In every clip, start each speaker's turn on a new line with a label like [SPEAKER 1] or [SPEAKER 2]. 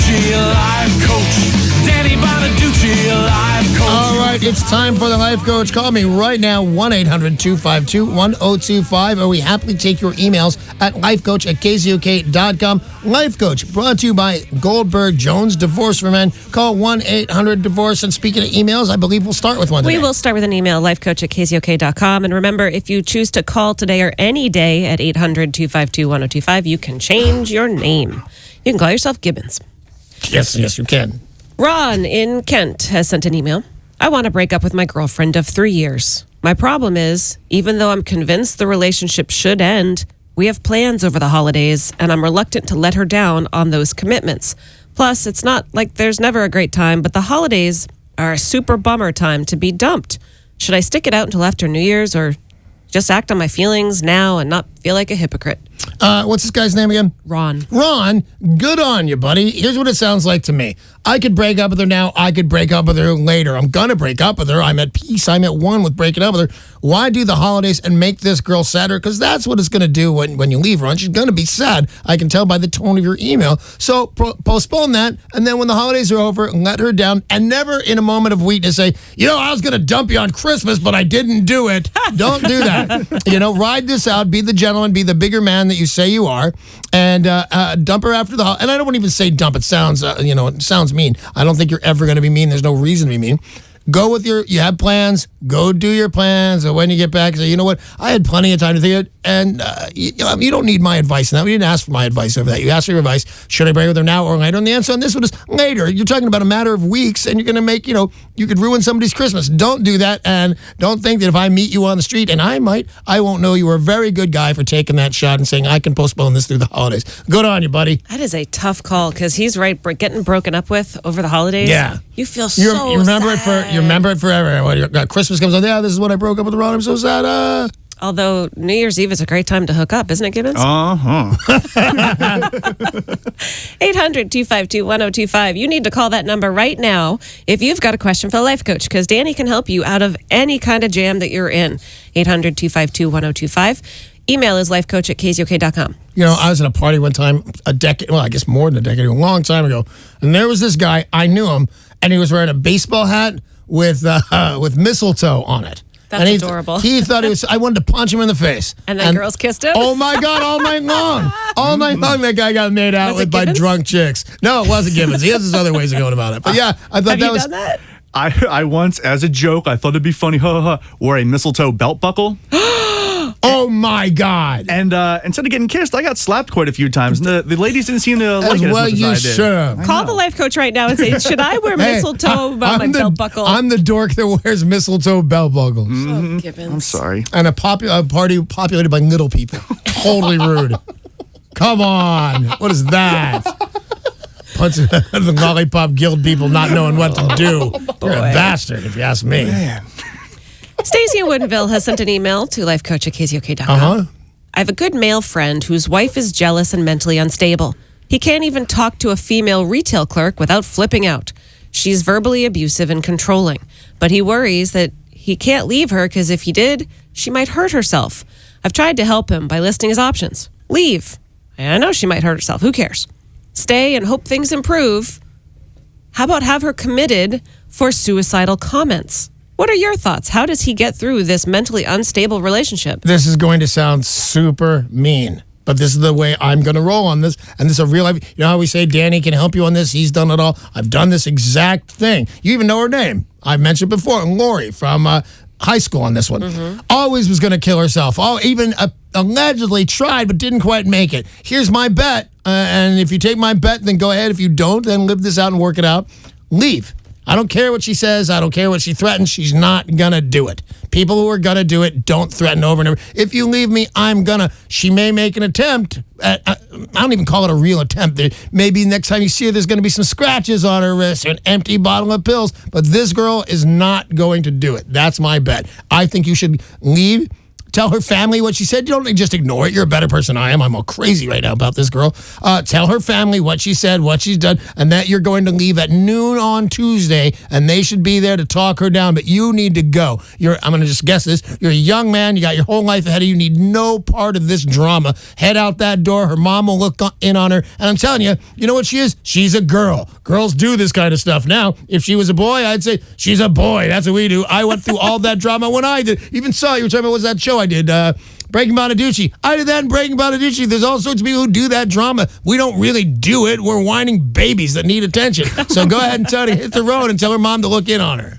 [SPEAKER 1] Bonaduce, life coach. Danny Bonaduce, life coach.
[SPEAKER 2] All right, it's time for the Life Coach. Call me right now, 1-800-252-1025, or we happily take your emails at lifecoach@kzok.com. Life Coach, brought to you by Goldberg Jones Divorce for Men. Call 1-800-DIVORCE. And speaking of emails, I believe we'll start with one today.
[SPEAKER 3] We will start with an email, lifecoach@kzok.com. And remember, if you choose to call today or any day at 800-252-1025, you can change your name. You can call yourself Gibbons.
[SPEAKER 2] Yes, you can.
[SPEAKER 3] Ron in Kent has sent an email. I want to break up with my girlfriend of 3 years. My problem is, even though I'm convinced the relationship should end, we have plans over the holidays, and I'm reluctant to let her down on those commitments. Plus, it's not like there's never a great time, but the holidays are a super bummer time to be dumped. Should I stick it out until after New Year's, or just act on my feelings now and not feel like a hypocrite?
[SPEAKER 2] What's this guy's name again?
[SPEAKER 3] Ron.
[SPEAKER 2] Ron, good on you, buddy. Here's what it sounds like to me. I could break up with her now. I could break up with her later. I'm going to break up with her. I'm at peace. I'm at one with breaking up with her. Why do the holidays and make this girl sadder? Because that's what it's going to do when you leave her. And she's going to be sad. I can tell by the tone of your email. So postpone that. And then when the holidays are over, let her down. And never in a moment of weakness say, I was going to dump you on Christmas, but I didn't do it. Don't do that. Ride this out. Be the gentleman. Be the bigger man that you say you are. And dump her after the holiday. And I don't want to even say dump. It sounds, it sounds mean. I don't think you're ever going to be mean. There's no reason to be mean. Go with you have plans, go do your plans, and when you get back, say, you know what, I had plenty of time to think of it, and you don't need my advice now. We didn't ask for my advice over that. You asked for your advice. Should I break with her now or later? And the answer on this one is later. You're talking about a matter of weeks, and you're going to make, you could ruin somebody's Christmas. Don't do that, and don't think that if I meet you on the street, and I won't know you were a very good guy for taking that shot and saying, I can postpone this through the holidays. Good on you, buddy.
[SPEAKER 3] That is a tough call, because he's right. Getting broken up with over the holidays.
[SPEAKER 2] Yeah.
[SPEAKER 3] You feel
[SPEAKER 2] you remember
[SPEAKER 3] sad.
[SPEAKER 2] You remember it forever. When Christmas comes on, this is when I broke up with Ron. I'm so sad.
[SPEAKER 3] Although New Year's Eve is a great time to hook up, isn't it, Gibbons? 800-252-1025. You need to call that number right now if you've got a question for the Life Coach, because Danny can help you out of any kind of jam that you're in. 800-252-1025. Email is lifecoach@kzok.com.
[SPEAKER 2] I was at a party one time, a long time ago, and there was this guy. I knew him, and he was wearing a baseball hat with mistletoe on it.
[SPEAKER 3] That's adorable.
[SPEAKER 2] He thought I wanted to punch him in the face.
[SPEAKER 3] And then girls kissed him?
[SPEAKER 2] Oh, my God, all night long. All night long, that guy got made out with by drunk chicks. No, it wasn't Gibbons. He has his other ways of going about it. But yeah, I thought
[SPEAKER 3] Have you done that?
[SPEAKER 4] I once, as a joke, I thought it'd be funny, wore a mistletoe belt buckle.
[SPEAKER 2] Oh, my God.
[SPEAKER 4] And instead of getting kissed, I got slapped quite a few times. And the ladies didn't seem to like it as much as I did.
[SPEAKER 2] Should.
[SPEAKER 3] Call the Life Coach right now and say, should I wear mistletoe about my belt buckle?
[SPEAKER 2] I'm the dork that wears mistletoe belt buckles.
[SPEAKER 3] Oh, Gibbons.
[SPEAKER 4] I'm sorry.
[SPEAKER 2] And a party populated by little people. Totally rude. Come on. What is that? Bunch of the Lollipop Guild people not knowing what to do. You're a bastard, if you ask me.
[SPEAKER 4] Man.
[SPEAKER 3] Stacey in Woodinville has sent an email to lifecoach@kzok.com. I have a good male friend whose wife is jealous and mentally unstable. He can't even talk to a female retail clerk without flipping out. She's verbally abusive and controlling, but he worries that he can't leave her because if he did, she might hurt herself. I've tried to help him by listing his options. Leave. I know she might hurt herself. Who cares? Stay and hope things improve. How about have her committed for suicidal comments? What are your thoughts? How does he get through this mentally unstable relationship?
[SPEAKER 2] This is going to sound super mean, but this is the way I'm going to roll on this. And this is a real life. You know how we say Danny can help you on this? He's done it all. I've done this exact thing. You even know her name. I've mentioned before, Lori from high school on this one. Mm-hmm. Always was going to kill herself. Even allegedly tried, but didn't quite make it. Here's my bet. And if you take my bet, then go ahead. If you don't, then live this out and work it out. Leave. I don't care what she says. I don't care what she threatens. She's not going to do it. People who are going to do it don't threaten over and over. If you leave me, I'm going to. She may make an attempt. I don't even call it a real attempt. Maybe next time you see her, there's going to be some scratches on her wrist or an empty bottle of pills. But this girl is not going to do it. That's my bet. I think you should leave. Tell her family what she said. You don't just ignore it. You're a better person than I am. I'm all crazy right now about this girl. Tell her family what she said, what she's done, and that you're going to leave at noon on Tuesday, and they should be there to talk her down, but you need to go. I'm going to just guess this. You're a young man. You got your whole life ahead of you. You need no part of this drama. Head out that door. Her mom will look in on her, and I'm telling you, you know what she is? She's a girl. Girls do this kind of stuff. Now, if she was a boy, I'd say she's a boy. That's what we do. I went through all that drama when I did. Even saw you were talking about, what was that show I did? Breaking Bonaduce. I did that in Breaking Bonaduce. There's all sorts of people who do that drama. We don't really do it. We're whining babies that need attention. So go ahead and tell her to hit the road and tell her mom to look in on her.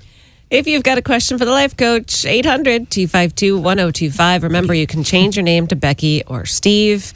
[SPEAKER 3] If you've got a question for the life coach, 800-252-1025. Remember, you can change your name to Becky or Steve.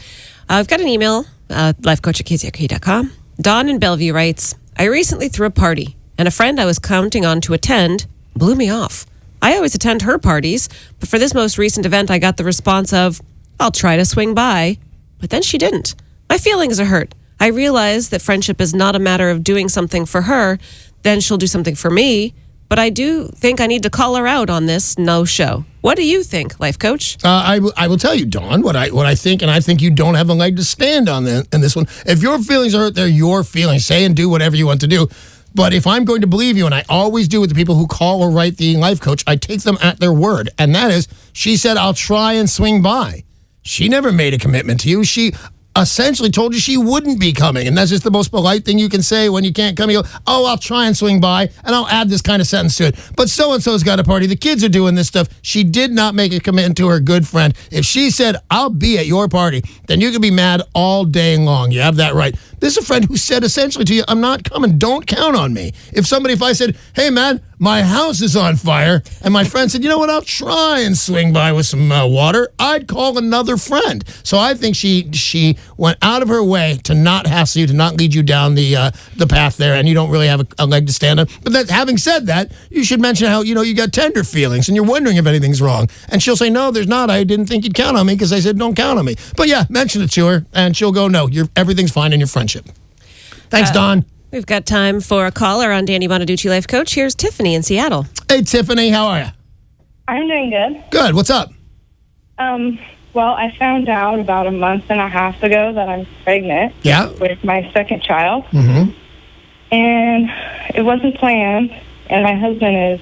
[SPEAKER 3] I've got an email, lifecoach@kzok.com. Dawn in Bellevue writes, I recently threw a party, and a friend I was counting on to attend blew me off. I always attend her parties, but for this most recent event, I got the response of, I'll try to swing by. But then she didn't. My feelings are hurt. I realize that friendship is not a matter of doing something for her, then she'll do something for me. But I do think I need to call her out on this no-show. What do you think, life coach?
[SPEAKER 2] I will tell you, Dawn, what I think, and I think you don't have a leg to stand on in this one. If your feelings are hurt, they're your feelings. Say and do whatever you want to do. But if I'm going to believe you, and I always do with the people who call or write the life coach, I take them at their word. And that is, she said, I'll try and swing by. She never made a commitment to you. She essentially told you she wouldn't be coming. And that's just the most polite thing you can say when you can't come. You go, oh, I'll try and swing by, and I'll add this kind of sentence to it. But so-and-so's got a party. The kids are doing this stuff. She did not make a commitment to her good friend. If she said, I'll be at your party, then you can be mad all day long. You have that right. This is a friend who said essentially to you, I'm not coming. Don't count on me. If I said, hey, man, my house is on fire, and my friend said, you know what, I'll try and swing by with some water, I'd call another friend. So I think she went out of her way to not hassle you, to not lead you down the path there, and you don't really have a leg to stand on. But having said that, you should mention how, you got tender feelings, and you're wondering if anything's wrong. And she'll say, no, there's not. I didn't think you'd count on me because I said don't count on me. But yeah, mention it to her, and she'll go, no, everything's fine in your friendship. Thanks, Don.
[SPEAKER 3] We've got time for a caller on Danny Bonaduce Life Coach. Here's Tiffany in Seattle.
[SPEAKER 2] Hey, Tiffany, how are you?
[SPEAKER 5] I'm doing good.
[SPEAKER 2] Good. What's up?
[SPEAKER 5] Well, I found out about a month and a half ago that I'm pregnant.
[SPEAKER 2] Yeah.
[SPEAKER 5] With my second child.
[SPEAKER 2] Mm-hmm.
[SPEAKER 5] And it wasn't planned. And my husband is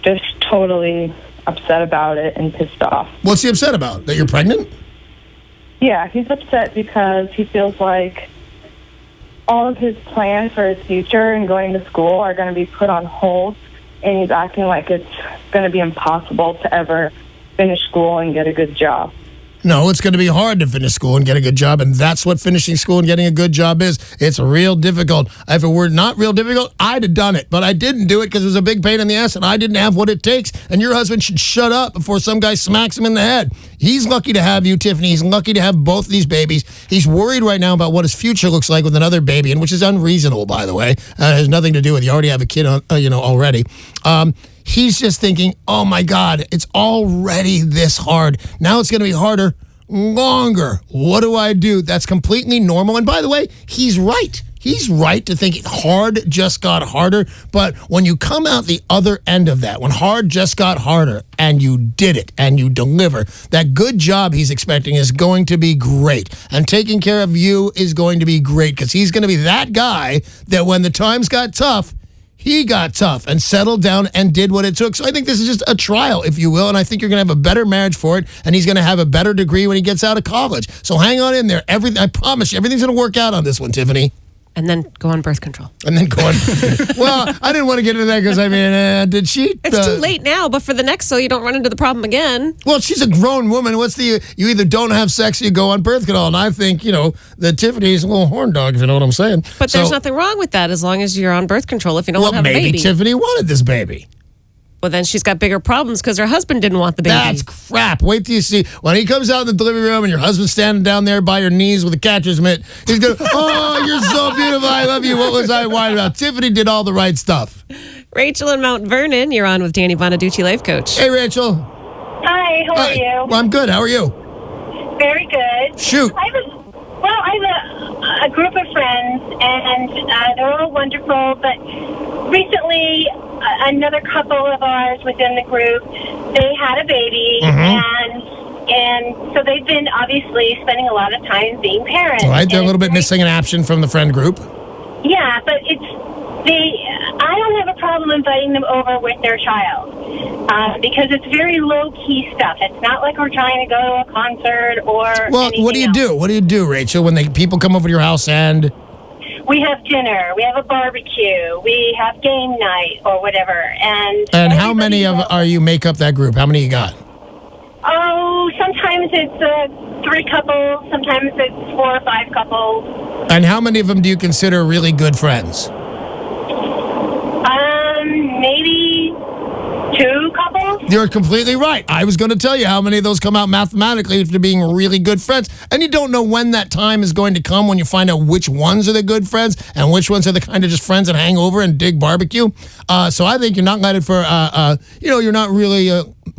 [SPEAKER 5] just totally upset about it and pissed off.
[SPEAKER 2] What's he upset about? That you're pregnant?
[SPEAKER 5] Yeah, he's upset because he feels like all of his plans for his future and going to school are going to be put on hold, and he's acting like it's going to be impossible to ever finish school and get a good job.
[SPEAKER 2] No, it's going to be hard to finish school and get a good job, and that's what finishing school and getting a good job is. It's real difficult. If it were not real difficult, I'd have done it, but I didn't do it because it was a big pain in the ass, and I didn't have what it takes, and your husband should shut up before some guy smacks him in the head. He's lucky to have you, Tiffany. He's lucky to have both these babies. He's worried right now about what his future looks like with another baby, and which is unreasonable, by the way. It has nothing to do with you already have a kid, already. He's just thinking, oh, my God, it's already this hard. Now it's going to be harder, longer. What do I do? That's completely normal. And by the way, he's right. He's right to think hard just got harder. But when you come out the other end of that, when hard just got harder and you did it and you deliver, that good job he's expecting is going to be great. And taking care of you is going to be great because he's going to be that guy that when the times got tough, he got tough and settled down and did what it took. So I think this is just a trial, if you will, and I think you're going to have a better marriage for it, and he's going to have a better degree when he gets out of college. So hang on in there. I promise you, everything's going to work out on this one, Tiffany.
[SPEAKER 3] And then go on birth control.
[SPEAKER 2] And then go on. Well, I didn't want to get into that because, did she?
[SPEAKER 3] It's too late now, but for the next, so you don't run into the problem again.
[SPEAKER 2] Well, she's a grown woman. You either don't have sex or you go on birth control. And I think, that Tiffany's a little horn dog, if you know what I'm saying.
[SPEAKER 3] But there's nothing wrong with that as long as you're on birth control if you don't want to have a baby.
[SPEAKER 2] Maybe Tiffany wanted this baby.
[SPEAKER 3] Well, then she's got bigger problems because her husband didn't want the baby.
[SPEAKER 2] That's crap. Wait till you see. When he comes out in the delivery room and your husband's standing down there by your knees with a catcher's mitt, he's going, oh, you're so beautiful. I love you. What was I whining about? Tiffany did all the right stuff.
[SPEAKER 3] Rachel in Mount Vernon, you're on with Danny Bonaduce, Life Coach.
[SPEAKER 2] Hey, Rachel.
[SPEAKER 5] Hi, how are you?
[SPEAKER 2] Well, I'm good. How are you?
[SPEAKER 5] Very good.
[SPEAKER 2] Shoot.
[SPEAKER 5] I have a group of friends, and they're all wonderful, but recently another couple of ours within the group, they had a baby, and
[SPEAKER 6] And so they've been obviously spending a lot of time being parents.
[SPEAKER 2] All right, they're a
[SPEAKER 6] And
[SPEAKER 2] little bit
[SPEAKER 6] it's
[SPEAKER 2] missing an option from the friend group.
[SPEAKER 6] Yeah, but I don't have a problem inviting them over with their child because it's very low-key stuff. It's not like we're trying to go to a concert or
[SPEAKER 2] Well,
[SPEAKER 6] anything
[SPEAKER 2] what do you
[SPEAKER 6] else.
[SPEAKER 2] do? What do you do, Rachel, when people come over to your house and...
[SPEAKER 6] We have dinner, we have a barbecue, we have game night or whatever. And
[SPEAKER 2] how many are you make up that group? How many you got?
[SPEAKER 6] Oh, sometimes it's 3 couples, sometimes it's 4 or 5 couples.
[SPEAKER 2] And how many of them do you consider really good friends?
[SPEAKER 6] Maybe 2 couples.
[SPEAKER 2] You're completely right. I was going to tell you how many of those come out mathematically after being really good friends. And you don't know when that time is going to come when you find out which ones are the good friends and which ones are the kind of just friends that hang over and dig barbecue. So I think you're not headed for, you're not really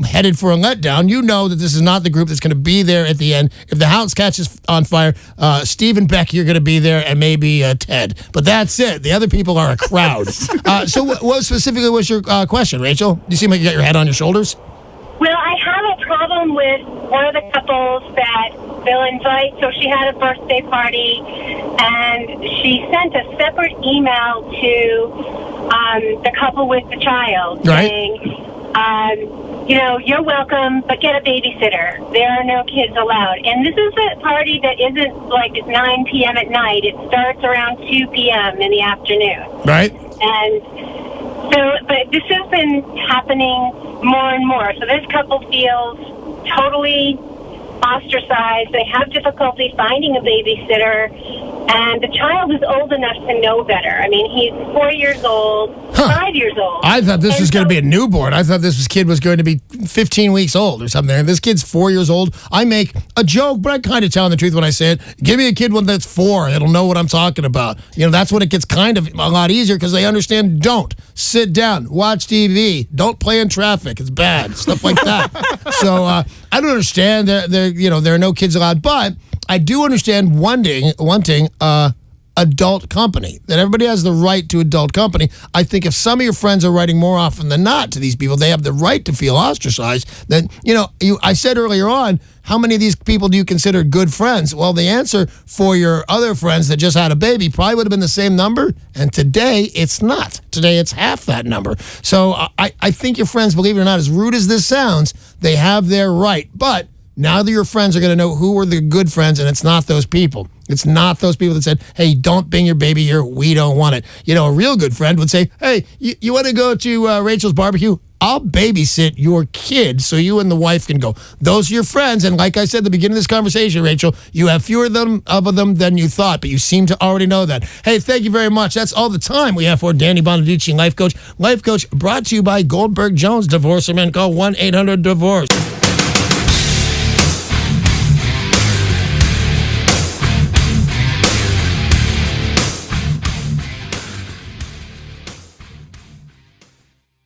[SPEAKER 2] headed for a letdown. You know that this is not the group that's going to be there at the end. If the house catches on fire, Steve and Becky are going to be there and maybe Ted. But that's it. The other people are a crowd. So what specifically was your question, Rachel? You seem like you got your head on your shoulders.
[SPEAKER 6] Well, I have a problem with one of the couples that they'll invite. So she had a birthday party, and she sent a separate email to the couple with the child saying, you're welcome, but get a babysitter. There are no kids allowed. And this is a party that isn't like 9 p.m. at night. It starts around 2 p.m. in the afternoon.
[SPEAKER 2] Right.
[SPEAKER 6] And so, but this has been happening more and more. So this couple feels totally ostracized. They have difficulty finding a babysitter, and the child is old enough to know better. I mean, he's 4 years old, 5 years old.
[SPEAKER 2] I thought this was going to be a newborn. I thought this kid was going to be 15 weeks old or something. And this kid's 4 years old. I make a joke, but I kind of tell the truth when I say it. Give me a kid that's 4. It'll know what I'm talking about. That's when it gets kind of a lot easier because they understand. Don't sit down, watch TV, don't play in traffic. It's bad, stuff like that. So I don't understand. There are no kids allowed, but I do understand wanting adult company, that everybody has the right to adult company. I think if some of your friends are writing more often than not to these people, they have the right to feel ostracized. Then, I said earlier on, how many of these people do you consider good friends? Well, the answer for your other friends that just had a baby probably would have been the same number, and today it's not. Today it's half that number. So I think your friends, believe it or not, as rude as this sounds, they have their right. But now that your friends are going to know who are the good friends, and it's not those people. It's not those people that said, hey, don't bring your baby here. We don't want it. A real good friend would say, hey, you want to go to Rachel's barbecue? I'll babysit your kid so you and the wife can go. Those are your friends. And like I said at the beginning of this conversation, Rachel, you have fewer of them than you thought, but you seem to already know that. Hey, thank you very much. That's all the time we have for Danny Bonaduce, Life Coach. Life Coach brought to you by Goldberg Jones Divorce Men. Call 1-800-DIVORCE.